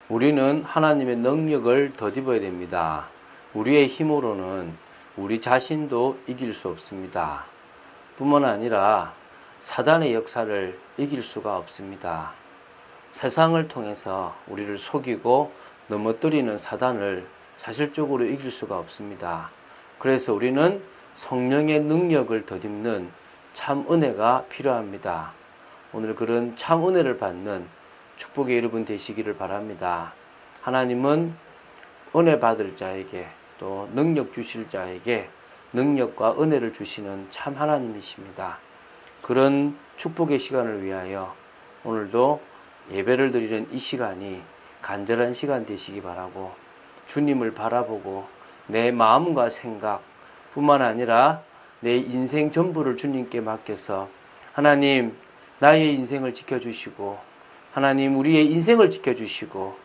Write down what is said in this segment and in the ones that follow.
우리는 하나님의 능력을 덧입어야 됩니다. 우리의 힘으로는 우리 자신도 이길 수 없습니다. 뿐만 아니라 사단의 역사를 이길 수가 없습니다. 세상을 통해서 우리를 속이고 넘어뜨리는 사단을 사실적으로 이길 수가 없습니다. 그래서 우리는 성령의 능력을 덧입는 참 은혜가 필요합니다. 오늘 그런 참 은혜를 받는 축복의 여러분 되시기를 바랍니다. 하나님은 은혜 받을 자에게 또 능력 주실 자에게 능력과 은혜를 주시는 참 하나님이십니다. 그런 축복의 시간을 위하여 오늘도 예배를 드리는 이 시간이 간절한 시간 되시기 바라고, 주님을 바라보고 내 마음과 생각 뿐만 아니라 내 인생 전부를 주님께 맡겨서 하나님 나의 인생을 지켜주시고, 하나님 우리의 인생을 지켜주시고,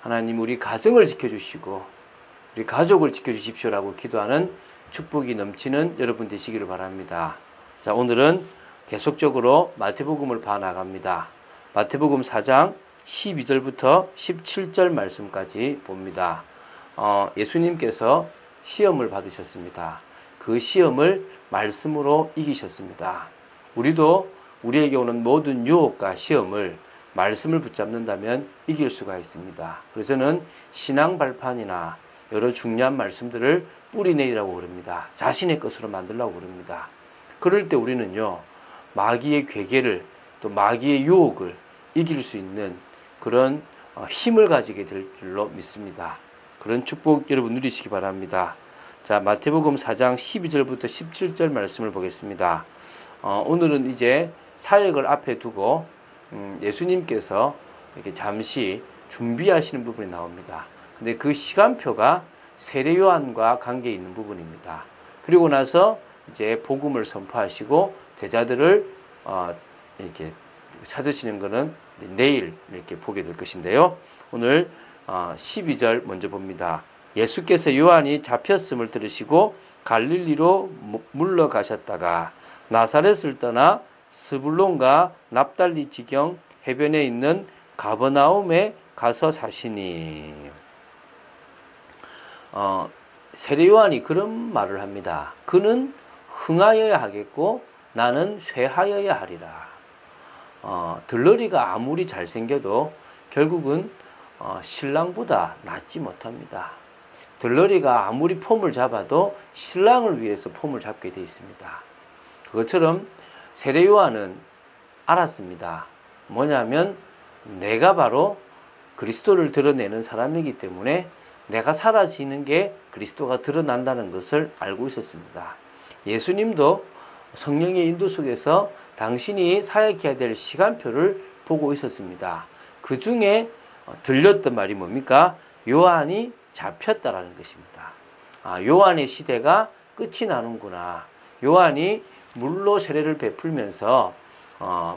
하나님 우리 가정을 지켜주시고 우리 가족을 지켜주십시오라고 기도하는 축복이 넘치는 여러분 되시기를 바랍니다. 자, 오늘은 계속적으로 마태복음을 봐나갑니다. 마태복음 4장 12절부터 17절 말씀까지 봅니다. 예수님께서 시험을 받으셨습니다. 그 시험을 말씀으로 이기셨습니다. 우리도 우리에게 오는 모든 유혹과 시험을 말씀을 붙잡는다면 이길 수가 있습니다. 그래서 저는 신앙 발판이나 여러 중요한 말씀들을 뿌리내리라고 그럽니다. 자신의 것으로 만들라고 그럽니다. 그럴 때 우리는요, 마귀의 괴계를 또 마귀의 유혹을 이길 수 있는 그런 힘을 가지게 될 줄로 믿습니다. 그런 축복 여러분 누리시기 바랍니다. 자, 마태복음 4장 12절부터 17절 말씀을 보겠습니다. 오늘은 이제 사역을 앞에 두고 예수님께서 이렇게 잠시 준비하시는 부분이 나옵니다. 근데 그 시간표가 세례 요한과 관계 있는 부분입니다. 그리고 나서 이제 복음을 선포하시고 제자들을 이렇게 찾으시는 것은 내일 이렇게 보게 될 것인데요. 오늘 12절 먼저 봅니다. 예수께서 요한이 잡혔음을 들으시고 갈릴리로 물러가셨다가 나사렛을 떠나 스불론과 납달리 지경 해변에 있는 가버나움에 가서 사시니. 세례 요한이 그런 말을 합니다. 그는 흥하여야 하겠고 나는 쇠하여야 하리라. 들러리가 아무리 잘생겨도 결국은 신랑보다 낫지 못합니다. 들러리가 아무리 폼을 잡아도 신랑을 위해서 폼을 잡게 되어 있습니다. 그것처럼 세례 요한은 알았습니다. 뭐냐면 내가 바로 그리스도를 드러내는 사람이기 때문에 내가 사라지는 게 그리스도가 드러난다는 것을 알고 있었습니다. 예수님도 성령의 인도 속에서 당신이 사역해야 될 시간표를 보고 있었습니다. 그 중에 들렸던 말이 뭡니까? 요한이 잡혔다라는 것입니다. 요한의 시대가 끝이 나는구나. 요한이 물로 세례를 베풀면서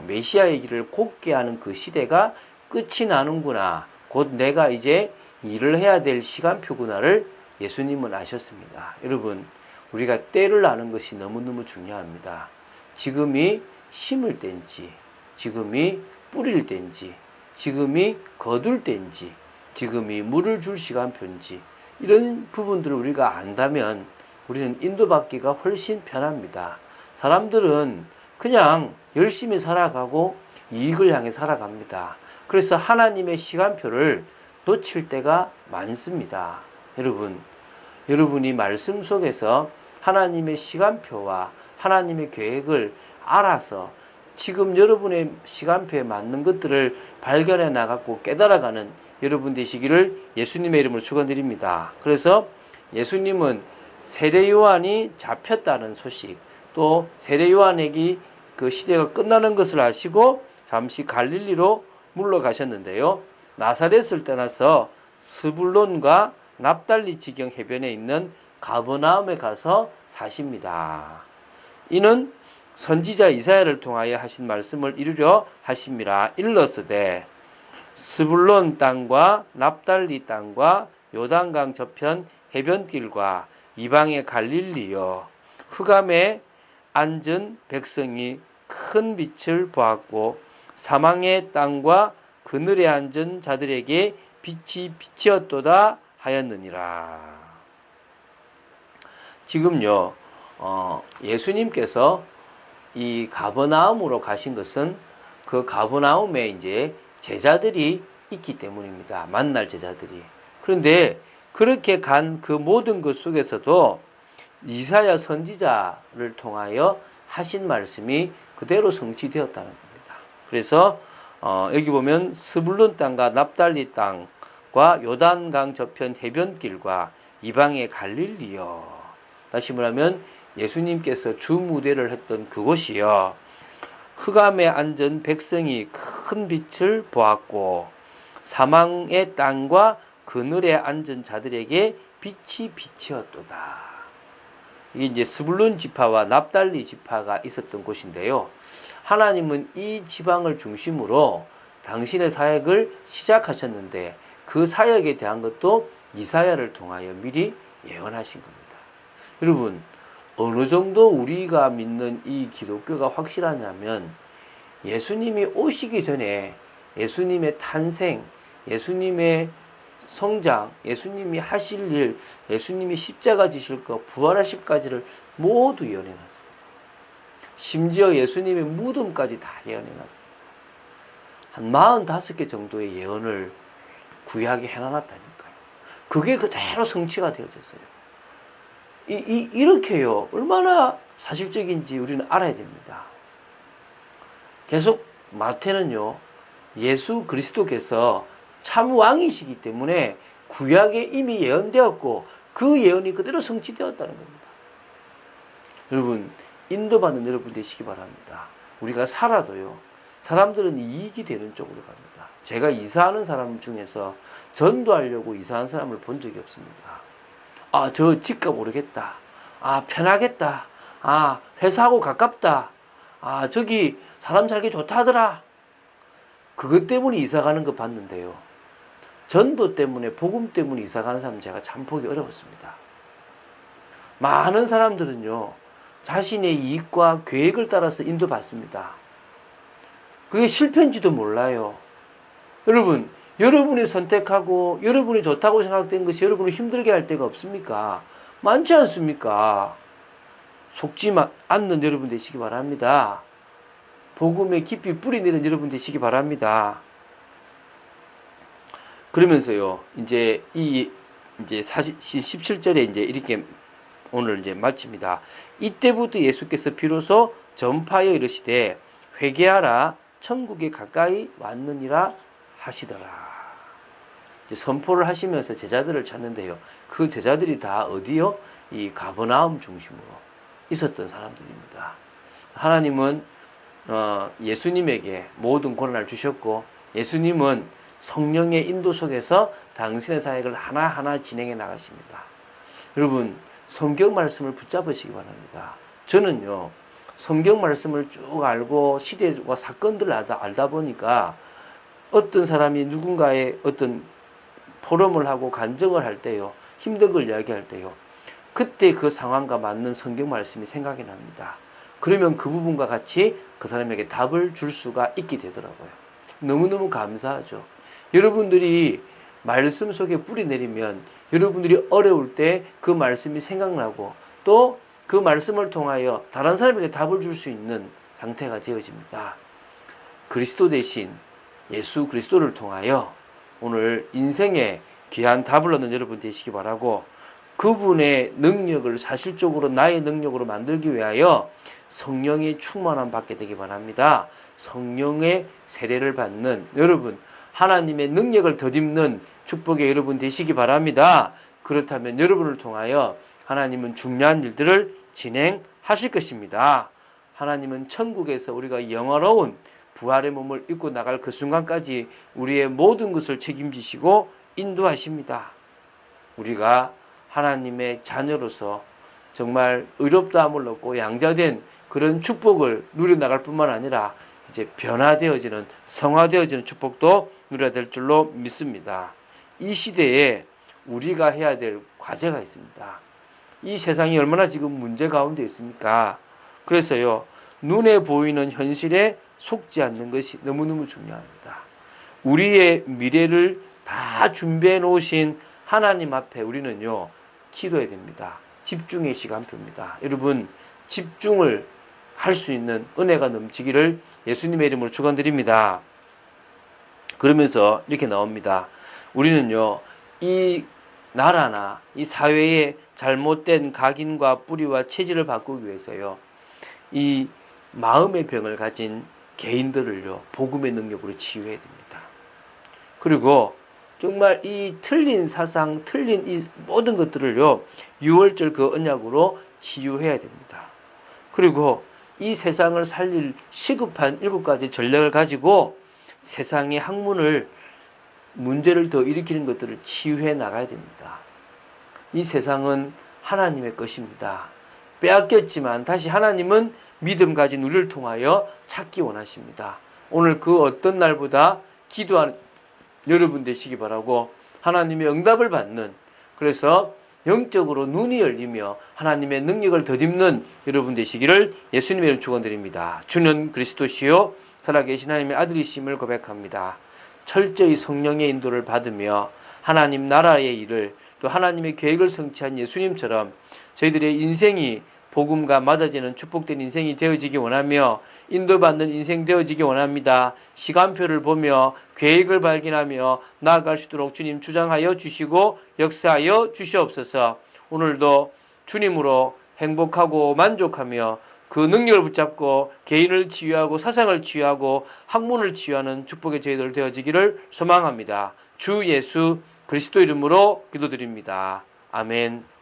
메시아의 길을 곱게 하는 그 시대가 끝이 나는구나. 곧 내가 이제 일을 해야 될 시간표구나를 예수님은 아셨습니다. 여러분, 우리가 때를 아는 것이 너무너무 중요합니다. 지금이 심을 때인지, 지금이 뿌릴 때인지, 지금이 거둘 때인지, 지금이 물을 줄 시간표인지, 이런 부분들을 우리가 안다면 우리는 인도받기가 훨씬 편합니다. 사람들은 그냥 열심히 살아가고 이익을 향해 살아갑니다. 그래서 하나님의 시간표를 놓칠 때가 많습니다. 여러분이 말씀 속에서 하나님의 시간표와 하나님의 계획을 알아서 지금 여러분의 시간표에 맞는 것들을 발견해 나가고 깨달아가는 여러분 되시기를 예수님의 이름으로 축원드립니다. 그래서 예수님은 세례 요한이 잡혔다는 소식, 또 세례 요한에게 그 시대가 끝나는 것을 아시고 잠시 갈릴리로 물러가셨는데요. 나사렛을 떠나서 스불론과 납달리 지경 해변에 있는 가버나움에 가서 사십니다. 이는 선지자 이사야를 통하여 하신 말씀을 이루려 하심이라. 일러스되 스불론 땅과 납달리 땅과 요단강 저편 해변길과 이방의 갈릴리여, 흑암에 앉은 백성이 큰 빛을 보았고 사망의 땅과 그늘에 앉은 자들에게 빛이 빛이었도다 하였느니라. 지금요, 예수님께서 이 가버나움으로 가신 것은 그 가버나움에 이제 제자들이 있기 때문입니다. 만날 제자들이. 그런데 그렇게 간 그 모든 것 속에서도 이사야 선지자를 통하여 하신 말씀이 그대로 성취되었다는 겁니다. 그래서 여기 보면 스불론 땅과 납달리 땅과 요단강 저편 해변길과 이방의 갈릴리요. 다시 말하면 예수님께서 주 무대를 했던 그곳이요. 흑암에 앉은 백성이 큰 빛을 보았고 사망의 땅과 그늘에 앉은 자들에게 빛이 빛이었도다. 이게 이제 스불론 지파와 납달리 지파가 있었던 곳인데요. 하나님은 이 지방을 중심으로 당신의 사역을 시작하셨는데 그 사역에 대한 것도 이사야를 통하여 미리 예언하신 겁니다. 여러분, 어느 정도 우리가 믿는 이 기독교가 확실하냐면 예수님이 오시기 전에 예수님의 탄생, 예수님의 성장, 예수님이 하실 일, 예수님이 십자가 지실 것, 부활하실까지를 모두 예언해놨습니다. 심지어 예수님의 무덤까지 다 예언해놨습니다. 한 45개 정도의 예언을 구약에 해놔놨다니까요. 그게 그대로 성취가 되어졌어요. 이렇게요. 얼마나 사실적인지 우리는 알아야 됩니다. 계속 마태는요, 예수 그리스도께서 참 왕이시기 때문에 구약에 이미 예언되었고 그 예언이 그대로 성취되었다는 겁니다. 여러분, 인도받는 여러분 되시기 바랍니다. 우리가 살아도요, 사람들은 이익이 되는 쪽으로 갑니다. 제가 이사하는 사람 중에서 전도하려고 이사한 사람을 본 적이 없습니다. 아, 저 집값 오르겠다. 아, 편하겠다. 아, 회사하고 가깝다. 아, 저기 사람 살기 좋다더라. 그것 때문에 이사 가는 거 봤는데요. 전도 때문에, 복음 때문에 이사 가는 사람 제가 참 보기 어려웠습니다. 많은 사람들은요, 자신의 이익과 계획을 따라서 인도받습니다. 그게 실패인지도 몰라요. 여러분, 여러분이 선택하고 여러분이 좋다고 생각된 것이 여러분을 힘들게 할 때가 없습니까? 많지 않습니까? 속지 않는 여러분 되시기 바랍니다. 복음에 깊이 뿌리 내린 여러분 되시기 바랍니다. 그러면서요, 이제 17절에 이제 이렇게 오늘 이제 마칩니다. 이때부터 예수께서 비로소 전파하여 이르시되 회개하라 천국에 가까이 왔느니라 하시더라. 이제 선포를 하시면서 제자들을 찾는데요. 그 제자들이 다 어디요? 이 가버나움 중심으로 있었던 사람들입니다. 하나님은 예수님에게 모든 권한을 주셨고 예수님은 성령의 인도 속에서 당신의 사역을 하나하나 진행해 나가십니다. 여러분, 성경 말씀을 붙잡으시기 바랍니다. 저는요, 성경 말씀을 쭉 알고 시대와 사건들을 알다 보니까 어떤 사람이 누군가의 어떤 포럼을 하고 간증을 할 때요, 힘든 걸 이야기할 때요, 그때 그 상황과 맞는 성경 말씀이 생각이 납니다. 그러면 그 부분과 같이 그 사람에게 답을 줄 수가 있게 되더라고요. 너무너무 감사하죠. 여러분들이 말씀 속에 뿌리 내리면 여러분들이 어려울 때 그 말씀이 생각나고 또 그 말씀을 통하여 다른 사람에게 답을 줄 수 있는 상태가 되어집니다. 그리스도 대신 예수 그리스도를 통하여 오늘 인생의 귀한 답을 얻는 여러분 되시기 바라고, 그분의 능력을 사실적으로 나의 능력으로 만들기 위하여 성령의 충만함 받게 되기 바랍니다. 성령의 세례를 받는 여러분, 하나님의 능력을 덧입는 축복의 여러분 되시기 바랍니다. 그렇다면 여러분을 통하여 하나님은 중요한 일들을 진행하실 것입니다. 하나님은 천국에서 우리가 영화로운 부활의 몸을 입고 나갈 그 순간까지 우리의 모든 것을 책임지시고 인도하십니다. 우리가 하나님의 자녀로서 정말 의롭다함을 얻고 양자된 그런 축복을 누려나갈 뿐만 아니라 이제 변화되어지는, 성화되어지는 축복도 누려야 될 줄로 믿습니다. 이 시대에 우리가 해야 될 과제가 있습니다. 이 세상이 얼마나 지금 문제 가운데 있습니까? 그래서요, 눈에 보이는 현실에 속지 않는 것이 너무너무 중요합니다. 우리의 미래를 다 준비해 놓으신 하나님 앞에 우리는요 기도해야 됩니다. 집중의 시간표입니다. 여러분 집중을 할 수 있는 은혜가 넘치기를 예수님의 이름으로 축원드립니다. 그러면서 이렇게 나옵니다. 우리는요 이 나라나 이 사회의 잘못된 각인과 뿌리와 체질을 바꾸기 위해서요 이 마음의 병을 가진 개인들을요 복음의 능력으로 치유해야 됩니다. 그리고 정말 이 틀린 사상, 틀린 이 모든 것들을요 6월절 그 언약으로 치유해야 됩니다. 그리고 이 세상을 살릴 시급한 7가지 전략을 가지고 세상의 학문을 문제를 더 일으키는 것들을 치유해 나가야 됩니다. 이 세상은 하나님의 것입니다. 빼앗겼지만 다시 하나님은 믿음 가진 우리를 통하여 찾기 원하십니다. 오늘 그 어떤 날보다 기도하는 여러분 되시기 바라고 하나님의 응답을 받는 그래서 영적으로 눈이 열리며 하나님의 능력을 덧입는 여러분 되시기를 예수님의 이름으로 축원드립니다. 주는 그리스도시요 살아계신 하나님의 아들이심을 고백합니다. 철저히 성령의 인도를 받으며 하나님 나라의 일을 또 하나님의 계획을 성취한 예수님처럼 저희들의 인생이 복음과 맞아지는 축복된 인생이 되어지기 원하며 인도받는 인생 되어지기 원합니다. 시간표를 보며 계획을 발견하며 나아갈 수 있도록 주님 주장하여 주시고 역사하여 주시옵소서. 오늘도 주님으로 행복하고 만족하며 그 능력을 붙잡고 개인을 치유하고 사상을 치유하고 학문을 치유하는 축복의 저희들 되어지기를 소망합니다. 주 예수 그리스도 이름으로 기도드립니다. 아멘.